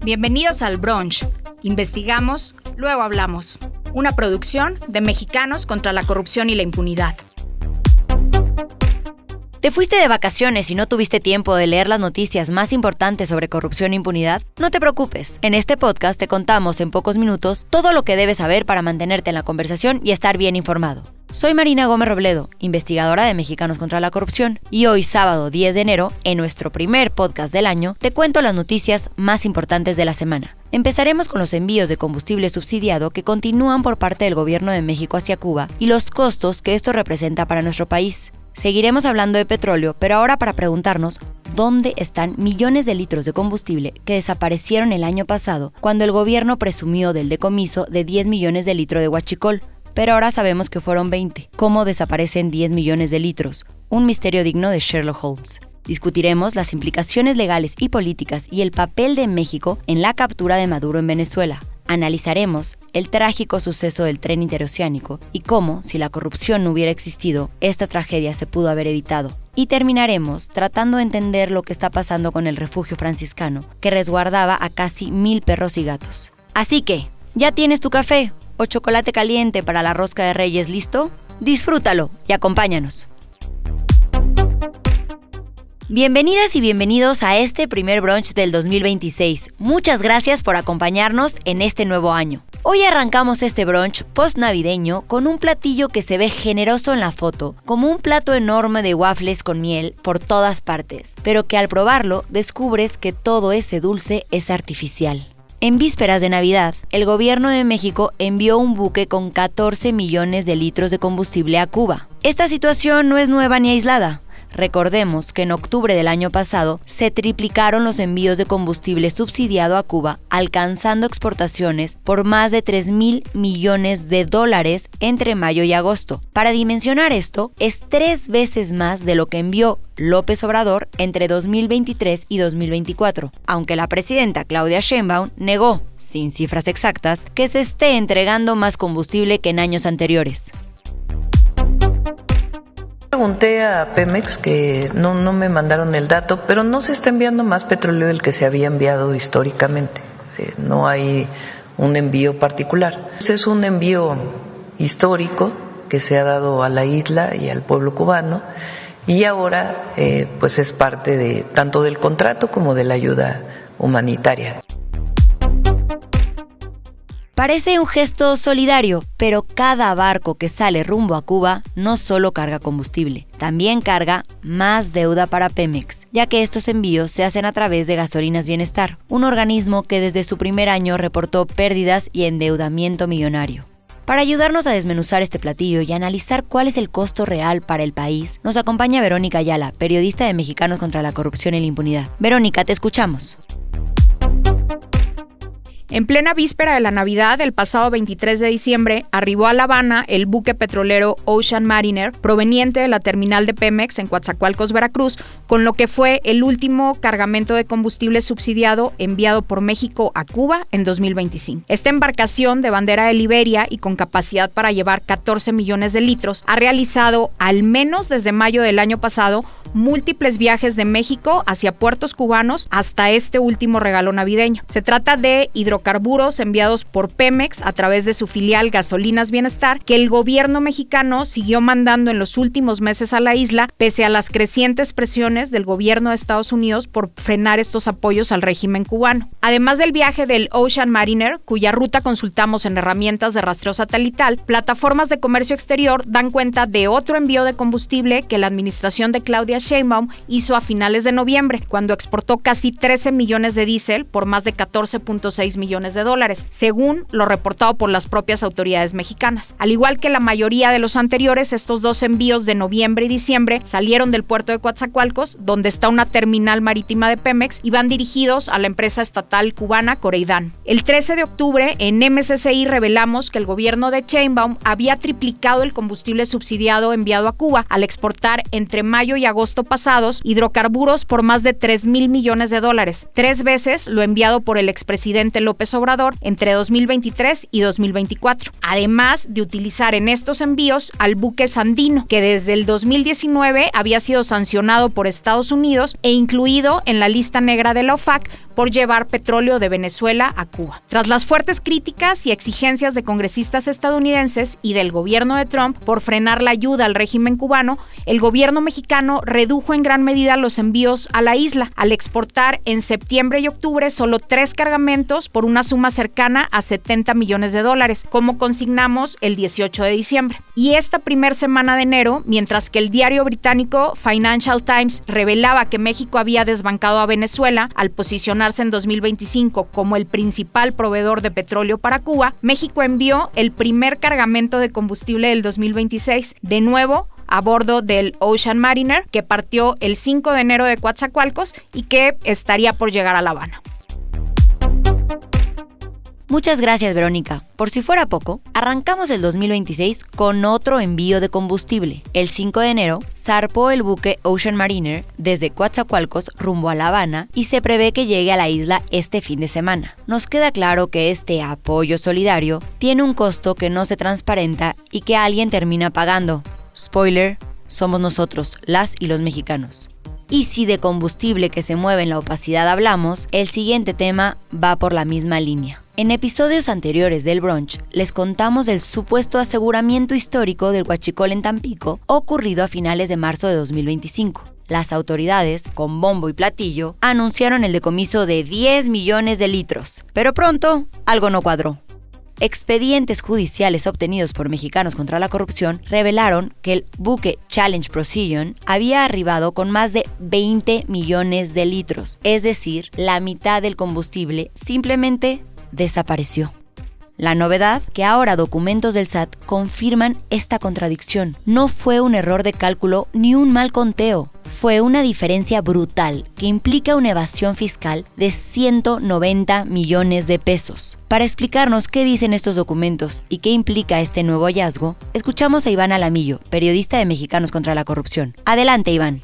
Bienvenidos al Brunch. Investigamos, luego hablamos. Una producción de Mexicanos contra la Corrupción y la Impunidad. ¿Te fuiste de vacaciones y no tuviste tiempo de leer las noticias más importantes sobre corrupción e impunidad? No te preocupes. En este podcast te contamos en pocos minutos todo lo que debes saber para mantenerte en la conversación y estar bien informado. Soy Marina Gómez Robledo, investigadora de Mexicanos contra la Corrupción, y hoy, sábado 10 de enero, en nuestro primer podcast del año, te cuento las noticias más importantes de la semana. Empezaremos con los envíos de combustible subsidiado que continúan por parte del gobierno de México hacia Cuba y los costos que esto representa para nuestro país. Seguiremos hablando de petróleo, pero ahora para preguntarnos dónde están millones de litros de combustible que desaparecieron el año pasado cuando el gobierno presumió del decomiso de 10 millones de litros de huachicol. Pero ahora sabemos que fueron 20. ¿Cómo desaparecen 10 millones de litros? Un misterio digno de Sherlock Holmes. Discutiremos las implicaciones legales y políticas y el papel de México en la captura de Maduro en Venezuela. Analizaremos el trágico suceso del tren interoceánico y cómo, si la corrupción no hubiera existido, esta tragedia se pudo haber evitado. Y terminaremos tratando de entender lo que está pasando con el refugio franciscano, que resguardaba a casi 1,000 perros y gatos. Así que, ¿ya tienes tu café o chocolate caliente para la rosca de Reyes listo? Disfrútalo y acompáñanos. Bienvenidas y bienvenidos a este primer brunch del 2026. Muchas gracias por acompañarnos en este nuevo año. Hoy arrancamos este brunch post-navideño con un platillo que se ve generoso en la foto, como un plato enorme de waffles con miel por todas partes, pero que al probarlo descubres que todo ese dulce es artificial. En vísperas de Navidad, el gobierno de México envió un buque con 14 millones de litros de combustible a Cuba. Esta situación no es nueva ni aislada. Recordemos que en octubre del año pasado se triplicaron los envíos de combustible subsidiado a Cuba, alcanzando exportaciones por más de 3,000 millones de dólares entre mayo y agosto. Para dimensionar esto, es 3 veces más de lo que envió López Obrador entre 2023 y 2024, aunque la presidenta Claudia Sheinbaum negó, sin cifras exactas, que se esté entregando más combustible que en años anteriores. Pregunté a Pemex, que no me mandaron el dato, pero no se está enviando más petróleo del que se había enviado históricamente. No hay un envío particular. Es un envío histórico que se ha dado a la isla y al pueblo cubano, y ahora pues es parte de tanto del contrato como de la ayuda humanitaria. Parece un gesto solidario, pero cada barco que sale rumbo a Cuba no solo carga combustible, también carga más deuda para Pemex, ya que estos envíos se hacen a través de Gasolinas Bienestar, un organismo que desde su primer año reportó pérdidas y endeudamiento millonario. Para ayudarnos a desmenuzar este platillo y analizar cuál es el costo real para el país, nos acompaña Verónica Ayala, periodista de Mexicanos contra la Corrupción y la Impunidad. Verónica, te escuchamos. En plena víspera de la Navidad, el pasado 23 de diciembre, arribó a La Habana el buque petrolero Ocean Mariner, proveniente de la terminal de Pemex en Coatzacoalcos, Veracruz, con lo que fue el último cargamento de combustible subsidiado enviado por México a Cuba en 2025. Esta embarcación de bandera de Liberia y con capacidad para llevar 14 millones de litros, ha realizado, al menos desde mayo del año pasado, múltiples viajes de México hacia puertos cubanos hasta este último regalo navideño. Se trata de hidrocarburos enviados por Pemex a través de su filial Gasolinas Bienestar, que el gobierno mexicano siguió mandando en los últimos meses a la isla, pese a las crecientes presiones del gobierno de Estados Unidos por frenar estos apoyos al régimen cubano. Además del viaje del Ocean Mariner, cuya ruta consultamos en herramientas de rastreo satelital, plataformas de comercio exterior dan cuenta de otro envío de combustible que la administración de Claudia Sheinbaum hizo a finales de noviembre, cuando exportó casi 13 millones de diésel por más de 14.6 millones de dólares, según lo reportado por las propias autoridades mexicanas. Al igual que la mayoría de los anteriores, estos dos envíos de noviembre y diciembre salieron del puerto de Coatzacoalcos, donde está una terminal marítima de Pemex, y van dirigidos a la empresa estatal cubana Coreidán. El 13 de octubre, en MSCI revelamos que el gobierno de Sheinbaum había triplicado el combustible subsidiado enviado a Cuba al exportar entre mayo y agosto pasados hidrocarburos por más de 3,000 millones de dólares, 3 veces lo enviado por el expresidente López López Obrador entre 2023 y 2024, además de utilizar en estos envíos al buque Sandino, que desde el 2019 había sido sancionado por Estados Unidos e incluido en la lista negra de la OFAC por llevar petróleo de Venezuela a Cuba. Tras las fuertes críticas y exigencias de congresistas estadounidenses y del gobierno de Trump por frenar la ayuda al régimen cubano, el gobierno mexicano redujo en gran medida los envíos a la isla, al exportar en septiembre y octubre solo 3 cargamentos por una suma cercana a $70 millones, como consignamos el 18 de diciembre. Y esta primera semana de enero, mientras que el diario británico Financial Times revelaba que México había desbancado a Venezuela al posicionarse en 2025 como el principal proveedor de petróleo para Cuba, México envió el primer cargamento de combustible del 2026, de nuevo a bordo del Ocean Mariner, que partió el 5 de enero de Coatzacoalcos y que estaría por llegar a La Habana. Muchas gracias, Verónica. Por si fuera poco, arrancamos el 2026 con otro envío de combustible. El 5 de enero zarpó el buque Ocean Mariner desde Coatzacoalcos rumbo a La Habana y se prevé que llegue a la isla este fin de semana. Nos queda claro que este apoyo solidario tiene un costo que no se transparenta y que alguien termina pagando. Spoiler, somos nosotros, las y los mexicanos. Y si de combustible que se mueve en la opacidad hablamos, el siguiente tema va por la misma línea. En episodios anteriores del Brunch, les contamos del supuesto aseguramiento histórico del huachicol en Tampico, ocurrido a finales de marzo de 2025. Las autoridades, con bombo y platillo, anunciaron el decomiso de 10 millones de litros. Pero pronto, algo no cuadró. Expedientes judiciales obtenidos por Mexicanos contra la Corrupción revelaron que el buque Challenge Procyon había arribado con más de 20 millones de litros, es decir, la mitad del combustible simplemente desapareció. La novedad, que ahora documentos del SAT confirman esta contradicción. No fue un error de cálculo ni un mal conteo. Fue una diferencia brutal que implica una evasión fiscal de 190 millones de pesos. Para explicarnos qué dicen estos documentos y qué implica este nuevo hallazgo, escuchamos a Iván Alamillo, periodista de Mexicanos contra la Corrupción. Adelante, Iván.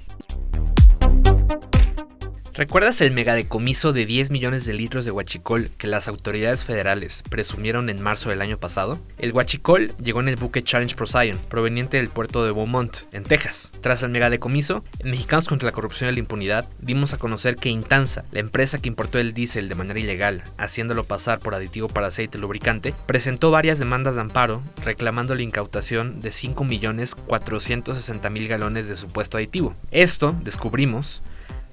¿Recuerdas el megadecomiso de 10 millones de litros de huachicol que las autoridades federales presumieron en marzo del año pasado? El huachicol llegó en el buque Challenge Procyon, proveniente del puerto de Beaumont, en Texas. Tras el megadecomiso, en Mexicanos contra la Corrupción y la Impunidad, dimos a conocer que Intansa, la empresa que importó el diésel de manera ilegal, haciéndolo pasar por aditivo para aceite lubricante, presentó varias demandas de amparo reclamando la incautación de 5.460.000 galones de supuesto aditivo. Esto, descubrimos,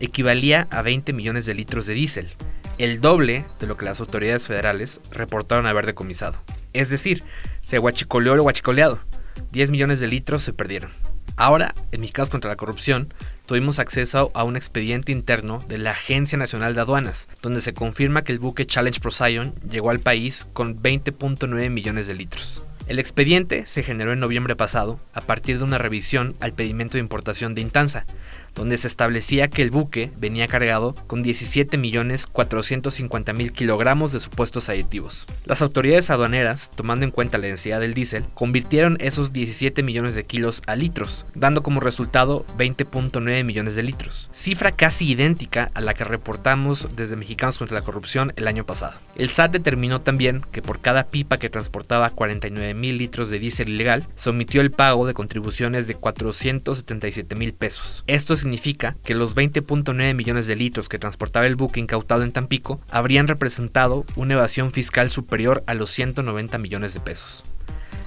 equivalía a 20 millones de litros de diésel, el doble de lo que las autoridades federales reportaron haber decomisado. Es decir, se huachicoleó lo huachicoleado. 10 millones de litros se perdieron. Ahora, en Mexicanos contra la Corrupción, tuvimos acceso a un expediente interno de la Agencia Nacional de Aduanas, donde se confirma que el buque Challenge Procyon llegó al país con 20.9 millones de litros. El expediente se generó en noviembre pasado a partir de una revisión al pedimento de importación de Intansa, donde se establecía que el buque venía cargado con 17.450.000 kilogramos de supuestos aditivos. Las autoridades aduaneras, tomando en cuenta la densidad del diésel, convirtieron esos 17 millones de kilos a litros, dando como resultado 20.9 millones de litros, cifra casi idéntica a la que reportamos desde Mexicanos contra la Corrupción el año pasado. El SAT determinó también que por cada pipa que transportaba 49.000 litros de diésel ilegal, se omitió el pago de contribuciones de 477.000 pesos. Esto significa que los 20.9 millones de litros que transportaba el buque incautado en Tampico habrían representado una evasión fiscal superior a los 190 millones de pesos.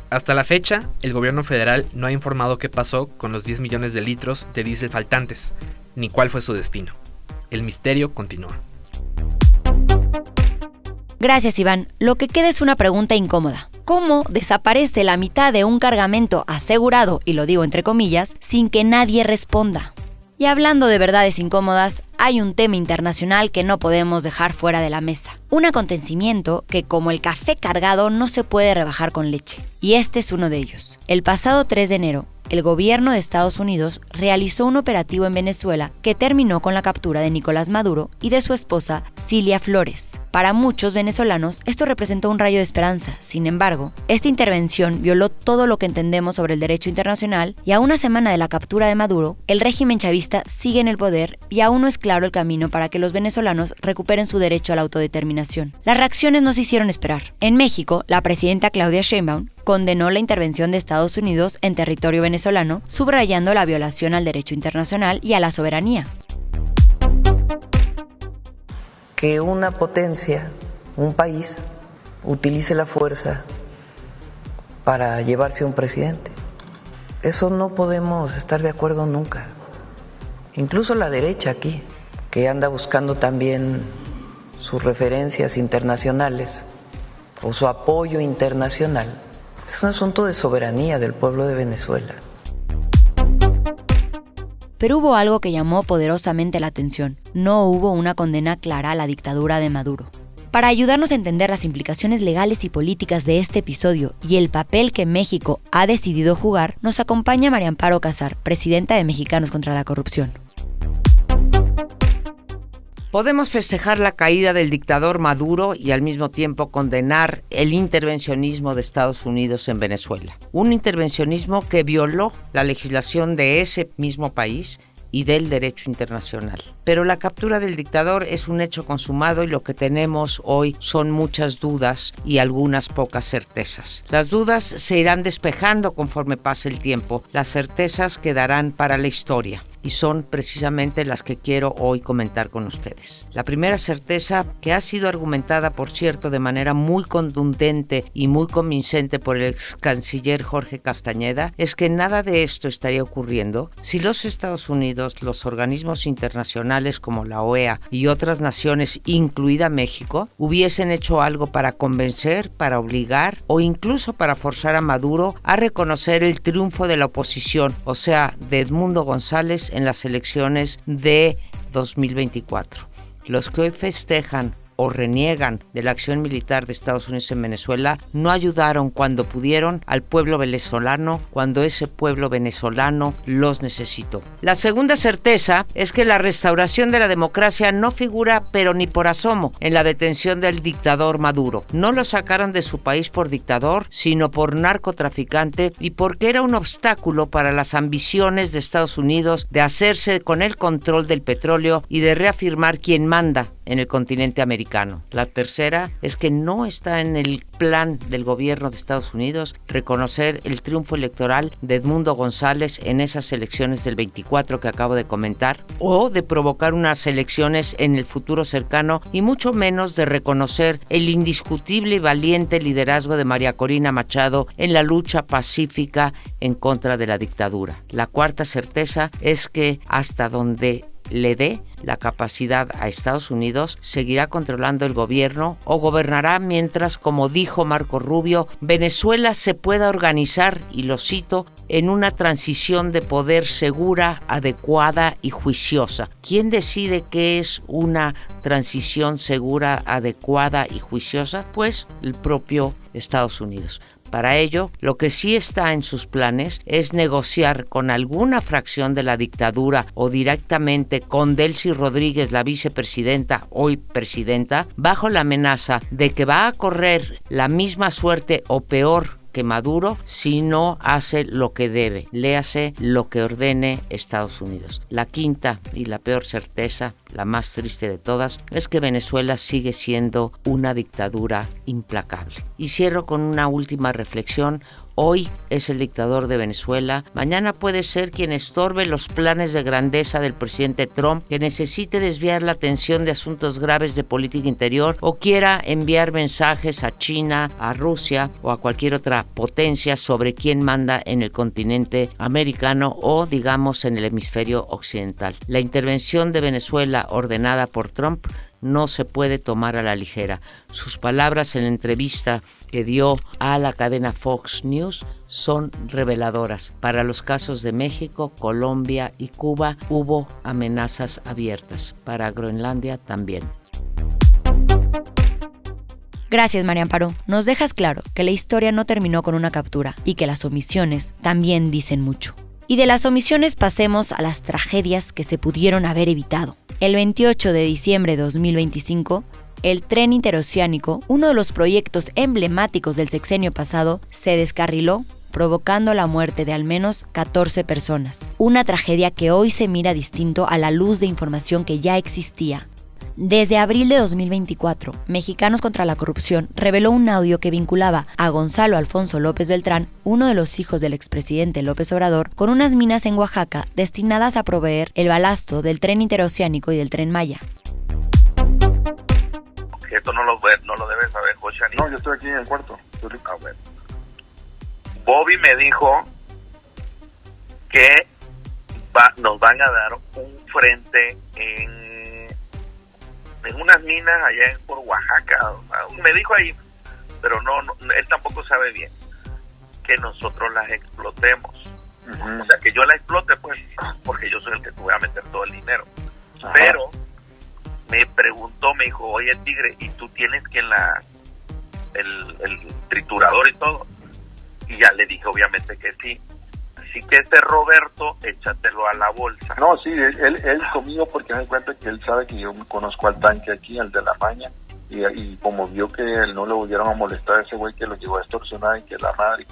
Hasta la fecha, el gobierno federal no ha informado qué pasó con los 10 millones de litros de diésel faltantes, ni cuál fue su destino. El misterio continúa. Gracias, Iván. Lo que queda es una pregunta incómoda. ¿Cómo desaparece la mitad de un cargamento asegurado, y lo digo entre comillas, sin que nadie responda? Y hablando de verdades incómodas, hay un tema internacional que no podemos dejar fuera de la mesa. Un acontecimiento que, como el café cargado, no se puede rebajar con leche. Y este es uno de ellos. El pasado 3 de enero, el gobierno de Estados Unidos realizó un operativo en Venezuela que terminó con la captura de Nicolás Maduro y de su esposa Cilia Flores. Para muchos venezolanos, esto representó un rayo de esperanza. Sin embargo, esta intervención violó todo lo que entendemos sobre el derecho internacional y a una semana de la captura de Maduro, el régimen chavista sigue en el poder y aún no es claro el camino para que los venezolanos recuperen su derecho a la autodeterminación. Las reacciones no se hicieron esperar. En México, la presidenta Claudia Sheinbaum condenó la intervención de Estados Unidos en territorio venezolano, subrayando la violación al derecho internacional y a la soberanía. Que una potencia, un país, utilice la fuerza para llevarse a un presidente. Eso no podemos estar de acuerdo nunca. Incluso la derecha aquí, que anda buscando también sus referencias internacionales o su apoyo internacional. Es un asunto de soberanía del pueblo de Venezuela. Pero hubo algo que llamó poderosamente la atención. No hubo una condena clara a la dictadura de Maduro. Para ayudarnos a entender las implicaciones legales y políticas de este episodio y el papel que México ha decidido jugar, nos acompaña María Amparo Casar, presidenta de Mexicanos contra la Corrupción. Podemos festejar la caída del dictador Maduro y al mismo tiempo condenar el intervencionismo de Estados Unidos en Venezuela. Un intervencionismo que violó la legislación de ese mismo país y del derecho internacional. Pero la captura del dictador es un hecho consumado y lo que tenemos hoy son muchas dudas y algunas pocas certezas. Las dudas se irán despejando conforme pase el tiempo, las certezas quedarán para la historia. Y son precisamente las que quiero hoy comentar con ustedes. La primera certeza, que ha sido argumentada, por cierto, de manera muy contundente y muy convincente por el ex canciller Jorge Castañeda, es que nada de esto estaría ocurriendo si los Estados Unidos, los organismos internacionales como la OEA y otras naciones, incluida México, hubiesen hecho algo para convencer, para obligar o incluso para forzar a Maduro a reconocer el triunfo de la oposición, o sea, de Edmundo González en las elecciones de 2024. Los que hoy festejan o reniegan de la acción militar de Estados Unidos en Venezuela no ayudaron cuando pudieron al pueblo venezolano, cuando ese pueblo venezolano los necesitó. La segunda certeza es que la restauración de la democracia no figura, pero ni por asomo, en la detención del dictador Maduro. No lo sacaron de su país por dictador, sino por narcotraficante y porque era un obstáculo para las ambiciones de Estados Unidos de hacerse con el control del petróleo y de reafirmar quién manda en el continente americano. La tercera es que no está en el plan del gobierno de Estados Unidos reconocer el triunfo electoral de Edmundo González en esas elecciones del 24 que acabo de comentar, o de provocar unas elecciones en el futuro cercano, y mucho menos de reconocer el indiscutible y valiente liderazgo de María Corina Machado en la lucha pacífica en contra de la dictadura. La cuarta certeza es que hasta donde le dé la capacidad a Estados Unidos, seguirá controlando el gobierno o gobernará mientras, como dijo Marco Rubio, Venezuela se pueda organizar, y lo cito, en una transición de poder segura, adecuada y juiciosa. ¿Quién decide qué es una transición segura, adecuada y juiciosa? Pues el propio Estados Unidos. Para ello, lo que sí está en sus planes es negociar con alguna fracción de la dictadura o directamente con Delcy Rodríguez, la vicepresidenta, hoy presidenta, bajo la amenaza de que va a correr la misma suerte o peor que Maduro si no hace lo que debe, léase lo que ordene Estados Unidos. La quinta y la peor certeza, la más triste de todas, es que Venezuela sigue siendo una dictadura implacable. Y cierro con una última reflexión. Hoy es el dictador de Venezuela, mañana puede ser quien estorbe los planes de grandeza del presidente Trump, que necesite desviar la atención de asuntos graves de política interior o quiera enviar mensajes a China, a Rusia o a cualquier otra potencia sobre quién manda en el continente americano o, digamos, en el hemisferio occidental. La intervención de Venezuela ordenada por Trump no se puede tomar a la ligera. Sus palabras en la entrevista que dio a la cadena Fox News son reveladoras. Para los casos de México, Colombia y Cuba hubo amenazas abiertas. Para Groenlandia también. Gracias, María Amparo. Nos dejas claro que la historia no terminó con una captura y que las omisiones también dicen mucho. Y de las omisiones pasemos a las tragedias que se pudieron haber evitado. El 28 de diciembre de 2025, el tren interoceánico, uno de los proyectos emblemáticos del sexenio pasado, se descarriló, provocando la muerte de al menos 14 personas. Una tragedia que hoy se mira distinto a la luz de información que ya existía. Desde abril de 2024, Mexicanos contra la Corrupción reveló un audio que vinculaba a Gonzalo Alfonso López Beltrán, uno de los hijos del expresidente López Obrador, con unas minas en Oaxaca destinadas a proveer el balasto del tren interoceánico y del tren Maya. Esto no lo debes saber, Joshani. No, yo estoy aquí en el cuarto. Ah, bueno. Bobby me dijo que nos van a dar un frente en unas minas allá por Oaxaca. Me dijo ahí, pero no, él tampoco sabe bien que nosotros las explotemos. Uh-huh. O sea, que yo la explote, pues, porque yo soy el que te voy a meter todo el dinero. Ajá. Pero me preguntó, me dijo, oye, Tigre, ¿y tú tienes que el triturador y todo? Y ya le dije, obviamente que sí. Así que Roberto, échatelo a la bolsa. No, sí, él conmigo, porque me cuenta que él sabe que yo conozco al tanque aquí, al de la Maña, y como vio que él no le volvieron a molestar a ese güey que lo llegó a extorsionar y que la madre.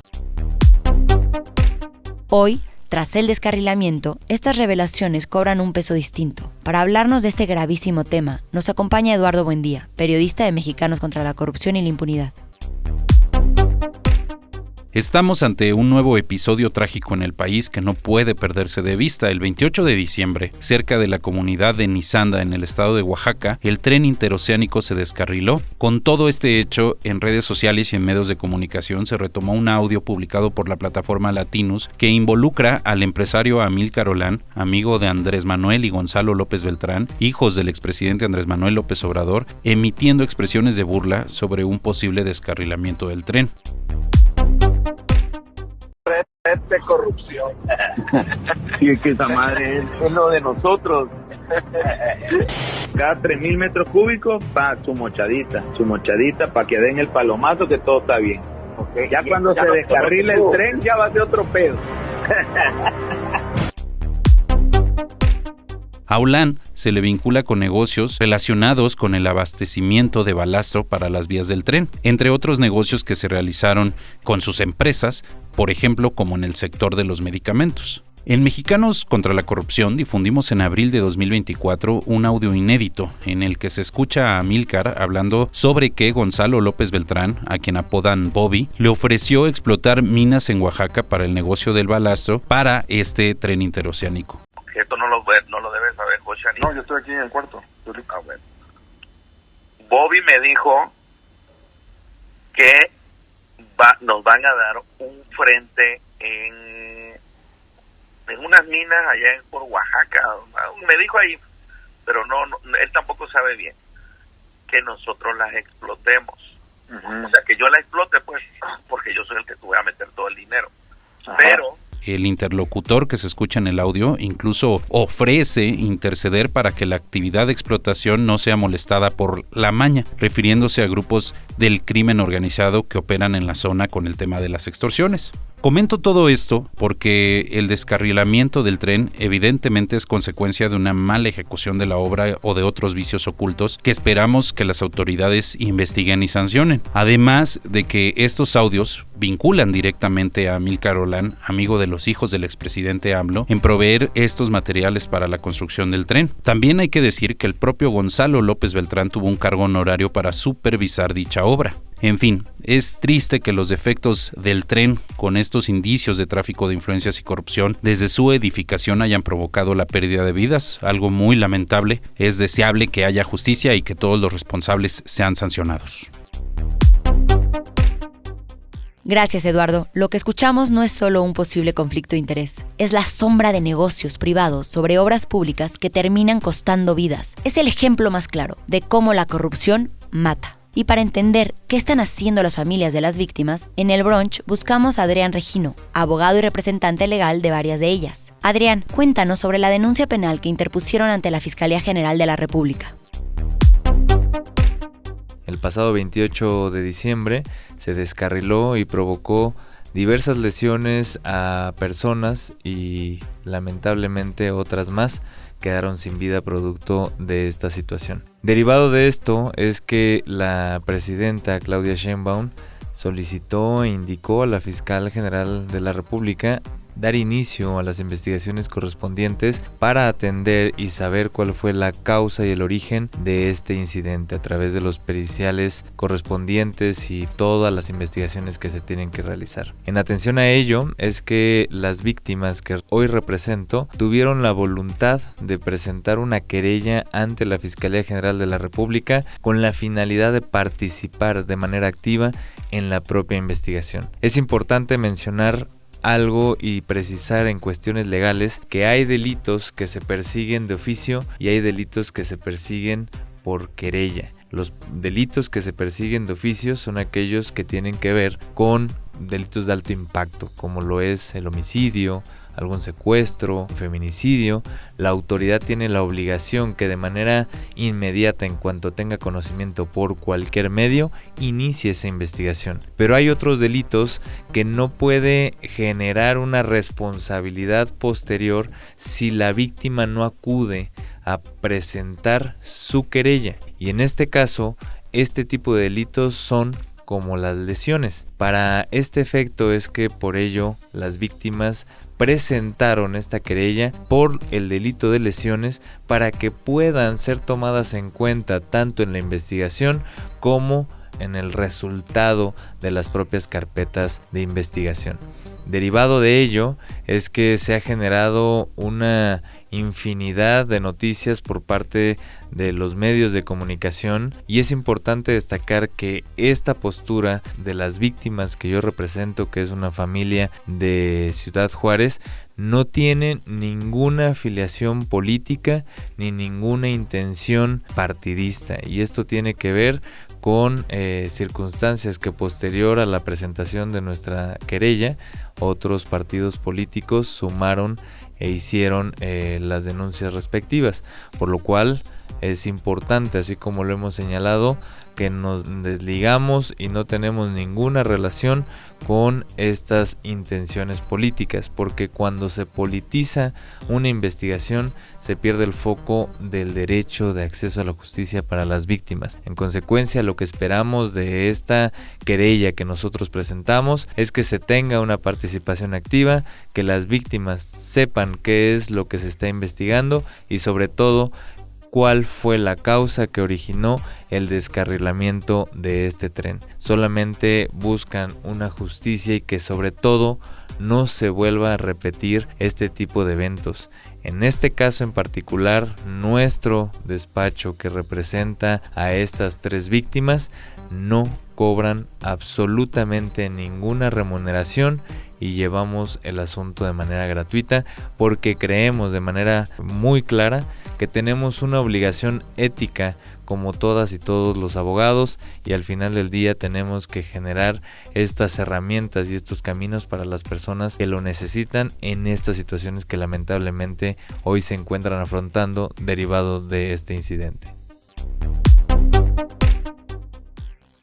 Hoy, tras el descarrilamiento, estas revelaciones cobran un peso distinto. Para hablarnos de este gravísimo tema, nos acompaña Eduardo Buendía, periodista de Mexicanos contra la Corrupción y la Impunidad. Estamos ante un nuevo episodio trágico en el país que no puede perderse de vista. El 28 de diciembre, cerca de la comunidad de Nizanda, en el estado de Oaxaca, el tren interoceánico se descarriló. Con todo este hecho, en redes sociales y en medios de comunicación se retomó un audio publicado por la plataforma Latinus que involucra al empresario Amílcar Olán, amigo de Andrés Manuel y Gonzalo López Beltrán, hijos del expresidente Andrés Manuel López Obrador, emitiendo expresiones de burla sobre un posible descarrilamiento del tren. De corrupción. Sí, es que esa madre es lo de nosotros. Cada 3,000 metros cúbicos, su mochadita para que den el palomazo que todo está bien. Okay. Ya cuando se descarrile el tren, ya va a ser otro pedo. A Olán se le vincula con negocios relacionados con el abastecimiento de balastro para las vías del tren, entre otros negocios que se realizaron con sus empresas, por ejemplo, como en el sector de los medicamentos. En Mexicanos contra la Corrupción difundimos en abril de 2024 un audio inédito en el que se escucha a Amílcar hablando sobre que Gonzalo López Beltrán, a quien apodan Bobby, le ofreció explotar minas en Oaxaca para el negocio del balastro para este tren interoceánico. Esto no lo debes saber, Joshani. No, yo estoy aquí en el cuarto. Ah, bueno. Bobby me dijo que nos van a dar un frente en unas minas allá por Oaxaca. Me dijo ahí, pero no, él tampoco sabe bien que nosotros las explotemos. Uh-huh. O sea, que yo la explote, pues, porque yo soy el que te voy a meter todo el dinero. Ajá. Pero el interlocutor que se escucha en el audio incluso ofrece interceder para que la actividad de explotación no sea molestada por la Maña, refiriéndose a grupos del crimen organizado que operan en la zona con el tema de las extorsiones. Comento todo esto porque el descarrilamiento del tren evidentemente es consecuencia de una mala ejecución de la obra o de otros vicios ocultos que esperamos que las autoridades investiguen y sancionen. Además de que estos audios vinculan directamente a Amílcar Olán, amigo de los hijos del expresidente AMLO, en proveer estos materiales para la construcción del tren. También hay que decir que el propio Gonzalo López Beltrán tuvo un cargo honorario para supervisar dicha obra. En fin, es triste que los defectos del tren con estos indicios de tráfico de influencias y corrupción desde su edificación hayan provocado la pérdida de vidas, algo muy lamentable. Es deseable que haya justicia y que todos los responsables sean sancionados. Gracias, Eduardo. Lo que escuchamos no es solo un posible conflicto de interés, es la sombra de negocios privados sobre obras públicas que terminan costando vidas. Es el ejemplo más claro de cómo la corrupción mata. Y para entender qué están haciendo las familias de las víctimas, en el brunch buscamos a Adrián Regino, abogado y representante legal de varias de ellas. Adrián, cuéntanos sobre la denuncia penal que interpusieron ante la Fiscalía General de la República. El pasado 28 de diciembre se descarriló y provocó diversas lesiones a personas y lamentablemente otras más quedaron sin vida producto de esta situación. Derivado de esto es que la presidenta Claudia Sheinbaum solicitó e indicó a la fiscal general de la República dar inicio a las investigaciones correspondientes para atender y saber cuál fue la causa y el origen de este incidente a través de los periciales correspondientes y todas las investigaciones que se tienen que realizar. En atención a ello es que las víctimas que hoy represento tuvieron la voluntad de presentar una querella ante la Fiscalía General de la República con la finalidad de participar de manera activa en la propia investigación. Es importante mencionar algo y precisar en cuestiones legales que hay delitos que se persiguen de oficio y hay delitos que se persiguen por querella. Los delitos que se persiguen de oficio son aquellos que tienen que ver con delitos de alto impacto, como lo es el homicidio, algún secuestro, feminicidio. La autoridad tiene la obligación que de manera inmediata, en cuanto tenga conocimiento por cualquier medio, inicie esa investigación. Pero hay otros delitos que no puede generar una responsabilidad posterior si la víctima no acude a presentar su querella. Y en este caso, este tipo de delitos son como las lesiones. Para este efecto es que por ello las víctimas presentaron esta querella por el delito de lesiones para que puedan ser tomadas en cuenta tanto en la investigación como en el resultado de las propias carpetas de investigación. Derivado de ello es que se ha generado una infinidad de noticias por parte de los medios de comunicación y es importante destacar que esta postura de las víctimas que yo represento, que es una familia de Ciudad Juárez, no tiene ninguna afiliación política ni ninguna intención partidista, y esto tiene que ver con circunstancias que posterior a la presentación de nuestra querella, otros partidos políticos sumaron e hicieron las denuncias respectivas, por lo cual es importante, así como lo hemos señalado, que nos desligamos y no tenemos ninguna relación con estas intenciones políticas, porque cuando se politiza una investigación se pierde el foco del derecho de acceso a la justicia para las víctimas. En consecuencia, lo que esperamos de esta querella que nosotros presentamos es que se tenga una participación activa, que las víctimas sepan qué es lo que se está investigando y sobre todo cuál fue la causa que originó el descarrilamiento de este tren. Solamente buscan una justicia y que sobre todo no se vuelva a repetir este tipo de eventos. En este caso en particular, nuestro despacho que representa a estas 3 víctimas no cobran absolutamente ninguna remuneración y llevamos el asunto de manera gratuita porque creemos de manera muy clara que tenemos una obligación ética como todas y todos los abogados, y al final del día tenemos que generar estas herramientas y estos caminos para las personas que lo necesitan en estas situaciones que lamentablemente hoy se encuentran afrontando derivado de este incidente.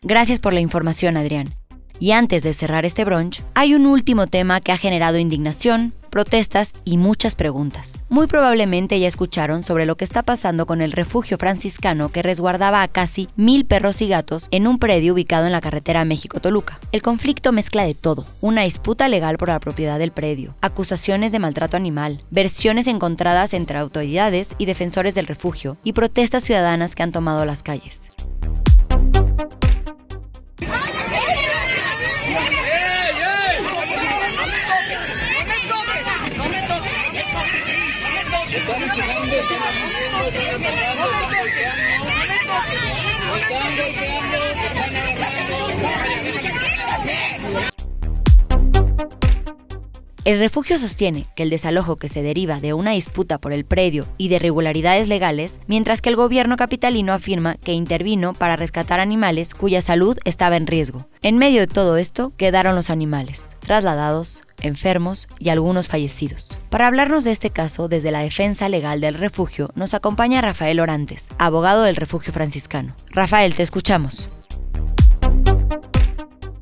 Gracias por la información, Adrián. Y antes de cerrar este brunch, hay un último tema que ha generado indignación, protestas y muchas preguntas. Muy probablemente ya escucharon sobre lo que está pasando con el refugio franciscano que resguardaba a casi 1,000 perros y gatos en un predio ubicado en la carretera México-Toluca. El conflicto mezcla de todo: una disputa legal por la propiedad del predio, acusaciones de maltrato animal, versiones encontradas entre autoridades y defensores del refugio y protestas ciudadanas que han tomado las calles. El refugio sostiene que el desalojo que se deriva de una disputa por el predio y de irregularidades legales, mientras que el gobierno capitalino afirma que intervino para rescatar animales cuya salud estaba en riesgo. En medio de todo esto quedaron los animales, trasladados, enfermos y algunos fallecidos. Para hablarnos de este caso desde la defensa legal del refugio, nos acompaña Rafael Orantes, abogado del Refugio Franciscano. Rafael, te escuchamos.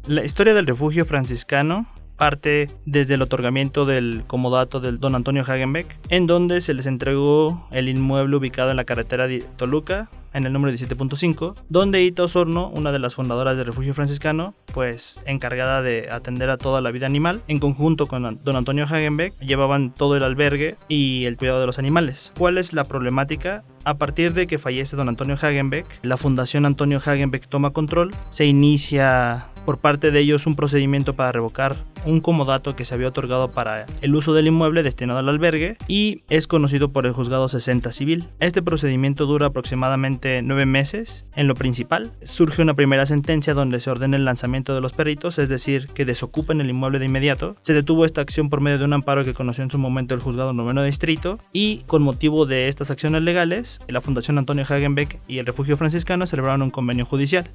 La historia del Refugio Franciscano parte desde el otorgamiento del comodato del don Antonio Hagenbeck, en donde se les entregó el inmueble ubicado en la carretera de Toluca, en el número 17.5, donde Ita Osorno, una de las fundadoras del Refugio Franciscano, pues encargada de atender a toda la vida animal, en conjunto con don Antonio Hagenbeck, llevaban todo el albergue y el cuidado de los animales. ¿Cuál es la problemática? A partir de que fallece don Antonio Hagenbeck, la Fundación Antonio Hagenbeck toma control, se inicia por parte de ellos un procedimiento para revocar un comodato que se había otorgado para el uso del inmueble destinado al albergue y es conocido por el juzgado 60 civil. Este procedimiento dura aproximadamente 9 meses. En lo principal, surge una primera sentencia donde se ordena el lanzamiento de los perritos, es decir, que desocupen el inmueble de inmediato. Se detuvo esta acción por medio de un amparo que conoció en su momento el juzgado 9º distrito y con motivo de estas acciones legales, la Fundación Antonio Hagenbeck y el Refugio Franciscano celebraron un convenio judicial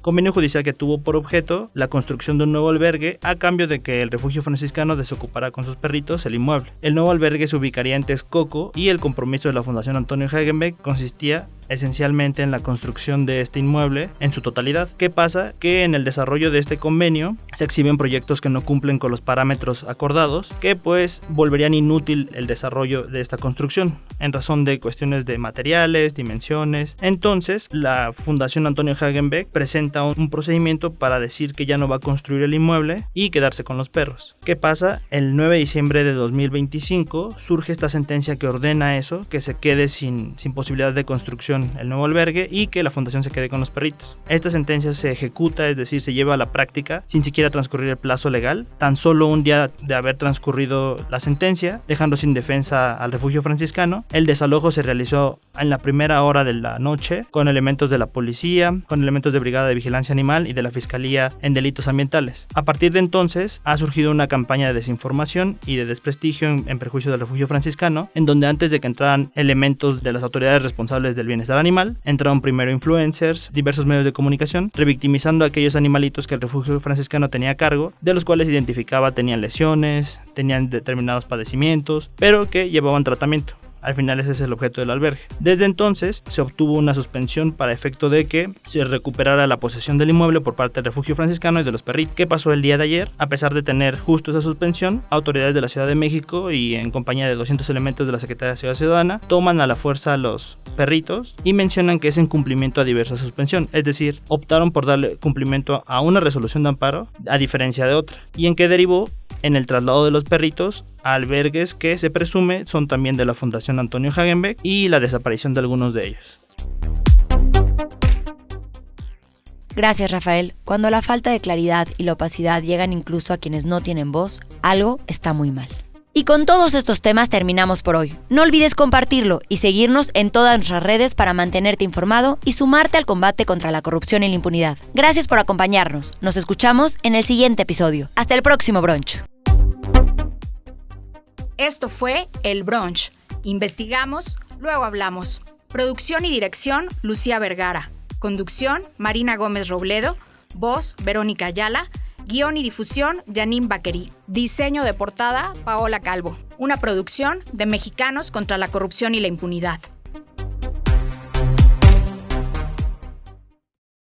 que tuvo por objeto la construcción de un nuevo albergue a cambio de que el Refugio Franciscano desocupara con sus perritos el inmueble. El nuevo albergue se ubicaría en Texcoco y el compromiso de la Fundación Antonio Hagenbeck consistía esencialmente en la construcción de este inmueble en su totalidad. ¿Qué pasa? Que en el desarrollo de este convenio se exhiben proyectos que no cumplen con los parámetros acordados, que pues volverían inútil el desarrollo de esta construcción en razón de cuestiones de materiales, dimensiones. Entonces la Fundación Antonio Hagenbeck presenta un procedimiento para decir que ya no va a construir el inmueble y quedarse con los perros. ¿Qué pasa? El 9 de diciembre de 2025 surge esta sentencia que ordena eso, que se quede sin posibilidad de construcción el nuevo albergue y que la fundación se quede con los perritos. Esta sentencia se ejecuta, es decir, se lleva a la práctica sin siquiera transcurrir el plazo legal, tan solo un día de haber transcurrido la sentencia, dejando sin defensa al Refugio Franciscano. El desalojo se realizó en la primera hora de la noche con elementos de la policía, con elementos de Brigada de Vigilancia Animal y de la Fiscalía en Delitos Ambientales. A partir de entonces ha surgido una campaña de desinformación y de desprestigio en perjuicio del Refugio Franciscano, en donde antes de que entraran elementos de las autoridades responsables del bienestar animal, entraron primero influencers, diversos medios de comunicación, revictimizando a aquellos animalitos que el Refugio Franciscano tenía a cargo, de los cuales identificaba tenían lesiones, tenían determinados padecimientos, pero que llevaban tratamiento. Al final ese es el objeto del albergue. Desde entonces se obtuvo una suspensión para efecto de que se recuperara la posesión del inmueble por parte del Refugio Franciscano y de los perritos. ¿Qué pasó el día de ayer? A pesar de tener justo esa suspensión, autoridades de la Ciudad de México y en compañía de 200 elementos de la Secretaría de Seguridad Ciudadana toman a la fuerza a los perritos y mencionan que es en cumplimiento a diversa suspensión, es decir, optaron por darle cumplimiento a una resolución de amparo a diferencia de otra. ¿Y en qué derivó? En el traslado de los perritos a albergues que se presume son también de la Fundación Antonio Hagenbeck y la desaparición de algunos de ellos. Gracias, Rafael. Cuando la falta de claridad y la opacidad llegan incluso a quienes no tienen voz, algo está muy mal. Y con todos estos temas terminamos por hoy. No olvides compartirlo y seguirnos en todas nuestras redes para mantenerte informado y sumarte al combate contra la corrupción y la impunidad. Gracias por acompañarnos. Nos escuchamos en el siguiente episodio. Hasta el próximo brunch. Esto fue El Brunch. Investigamos, luego hablamos. Producción y dirección, Lucía Vergara. Conducción, Marina Gómez Robledo. Voz, Verónica Ayala. Guión y difusión, Janine Baquerí. Diseño de portada, Paola Calvo. Una producción de Mexicanos contra la Corrupción y la Impunidad.